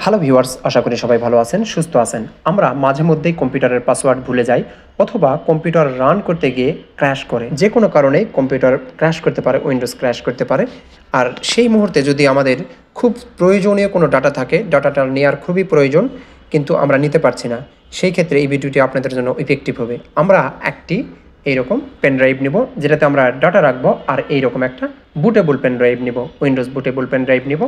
Hello viewers, আশা করি সবাই ভালো আছেন, সুস্থ আছেন। আমরা মাঝে মধ্যেই কম্পিউটারের পাসওয়ার্ড ভুলে যাই অথবা কম্পিউটার রান করতে গিয়ে ক্র্যাশ করে। যে কোনো কারণে কম্পিউটার ক্র্যাশ করতে পারে, উইন্ডোজ ক্র্যাশ করতে পারে। আর সেই মুহূর্তে যদি আমাদের খুব প্রয়োজনীয় কোনো ডাটা থাকে, ডাটাটা নেওয়ার খুবই প্রয়োজন কিন্তু আমরা নিতে পারছি না, সেই ক্ষেত্রে এই ভিডিওটি আপনাদের জন্য ইফেক্টিভ হবে। আমরা একটি এইরকম পেন ড্রাইভ নিব যেটাতে আমরা ডাটা রাখবো, আর এইরকম একটা বুটেবল পেন ড্রাইভ নিব, উইন্ডোজ বুটেবল পেন ড্রাইভ নিব।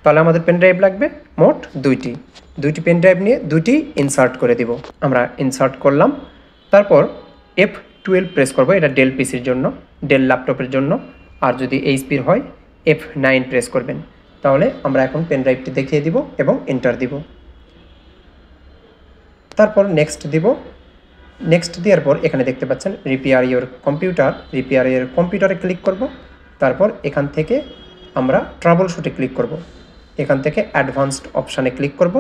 তাহলে আমাদের পেন ড্রাইভ লাগবে মোট দুইটি পেন ড্রাইভ নিয়ে দুইটি ইনসার্ট করে দিব। আমরা ইনসার্ট করলাম, তারপর F12 প্রেস করব। এটা ডেল পিসির জন্য, ডেল ল্যাপটপের জন্য। আর যদি এইচপির হয় F9 প্রেস করবেন। তাহলে আমরা এখন পেন ড্রাইভটি দেখিয়ে দিব এবং এন্টার দিব। তারপর নেক্সট দিব। নেক্সট দেওয়ার পর এখানে দেখতে পাচ্ছেন repair your computer, repair your কম্পিউটারে ক্লিক করব। তারপর এখান থেকে আমরা ট্রাবল শুটে ক্লিক করব। এখান থেকে অ্যাডভান্সড অপশানে ক্লিক করব।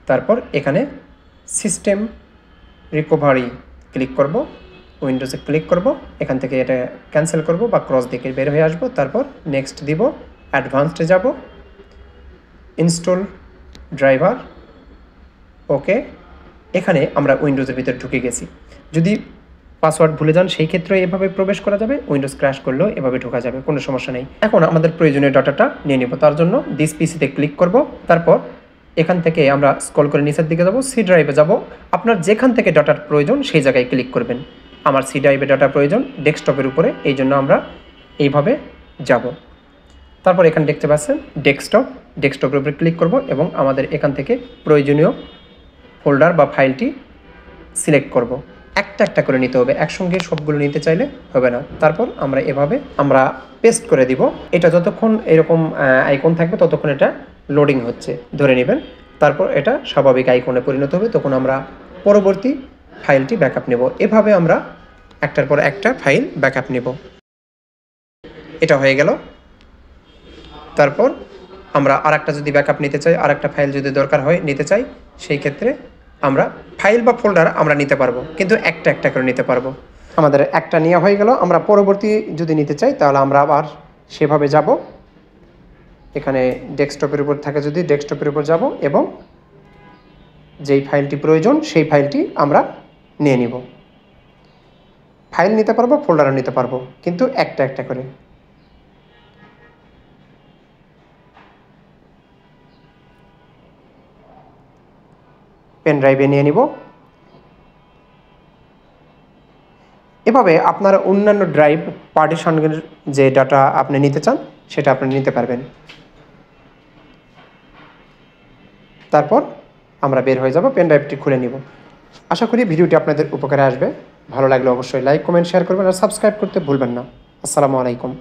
তারপর এখানে সিস্টেম রিকভারি ক্লিক করব, উইন্ডোজে ক্লিক করব। এখান থেকে এটা ক্যান্সেল করব বা ক্রস দিকে বের হয়ে আসব। তারপর নেক্সট দিব, অ্যাডভান্সডে যাব, ইনস্টল ড্রাইভার, ওকে। এখানে আমরা উইন্ডোজের ভিতরে ঢুকে গেছি। যদি পাসওয়ার্ড ভুলে যান সেই ক্ষেত্রে এভাবে প্রবেশ করা যাবে, উইন্ডোজ ক্র্যাশ করলেও এভাবে ঢোকা যাবে, কোনো সমস্যা নেই। এখন আমাদের প্রয়োজনীয় ডাটাটা নিয়ে নেব। তার জন্য দিস পিসিতে ক্লিক করব। তারপর এখান থেকে আমরা স্ক্রল করে নিচের দিকে যাব, সি ড্রাইভে যাব। আপনার যেখান থেকে ডাটার প্রয়োজন সেই জায়গায় ক্লিক করবেন। আমার সি ড্রাইভে ডাটা প্রয়োজন ডেস্কটপের উপরে, এই জন্য আমরা এইভাবে যাব। তারপর এখানে দেখতে পাচ্ছেন ডেস্কটপের উপরে ক্লিক করব এবং আমাদের এখান থেকে প্রয়োজনীয় ফোল্ডার বা ফাইলটি সিলেক্ট করব। একটা একটা করে নিতে হবে, একসঙ্গে সবগুলো নিতে চাইলে হবে না। তারপর আমরা এভাবে পেস্ট করে দিব। এটা যতক্ষণ এরকম আইকন থাকবে ততক্ষণ এটা লোডিং হচ্ছে, ধরে নেবেন। তারপর এটা স্বাভাবিক আইকনে পরিণত হবে, তখন আমরা পরবর্তী ফাইলটি ব্যাকআপ নেব। এভাবে আমরা একটার পর একটা ফাইল ব্যাকআপ নেব। এটা হয়ে গেল। তারপর আমরা আরেকটা যদি ব্যাকআপ নিতে চাই, আরেকটা ফাইল যদি দরকার হয় নিতে চাই, সেই ক্ষেত্রে আমরা ফাইল বা ফোল্ডার আমরা নিতে পারবো, কিন্তু একটা একটা করে নিতে পারবো। আমাদের একটা নেওয়া হয়ে গেল। আমরা পরবর্তী যদি নিতে চাই তাহলে আমরা আবার সেভাবে যাব। এখানে ডেস্কটপের উপর থাকে, যদি ডেস্কটপের উপর যাব এবং যেই ফাইলটি প্রয়োজন সেই ফাইলটি আমরা নিয়ে নিব। ফাইল নিতে পারবো, ফোল্ডারও নিতে পারবো, কিন্তু একটা একটা করে। পেন ড্রাইভে নিয়ে নিব। এভাবে আপনারা অন্যান্য ড্রাইভ পার্টিশনের যে ডাটা আপনি নিতে চান সেটা আপনি নিতে পারবেন। তারপর আমরা বের হয়ে যাব, পেন ড্রাইভটি খুলে নিব। আশা করি ভিডিওটি আপনাদের উপকারে আসবে। ভালো লাগলে অবশ্যই লাইক, কমেন্ট, শেয়ার করবেন আর সাবস্ক্রাইব করতে ভুলবেন না। আসসালামু আলাইকুম।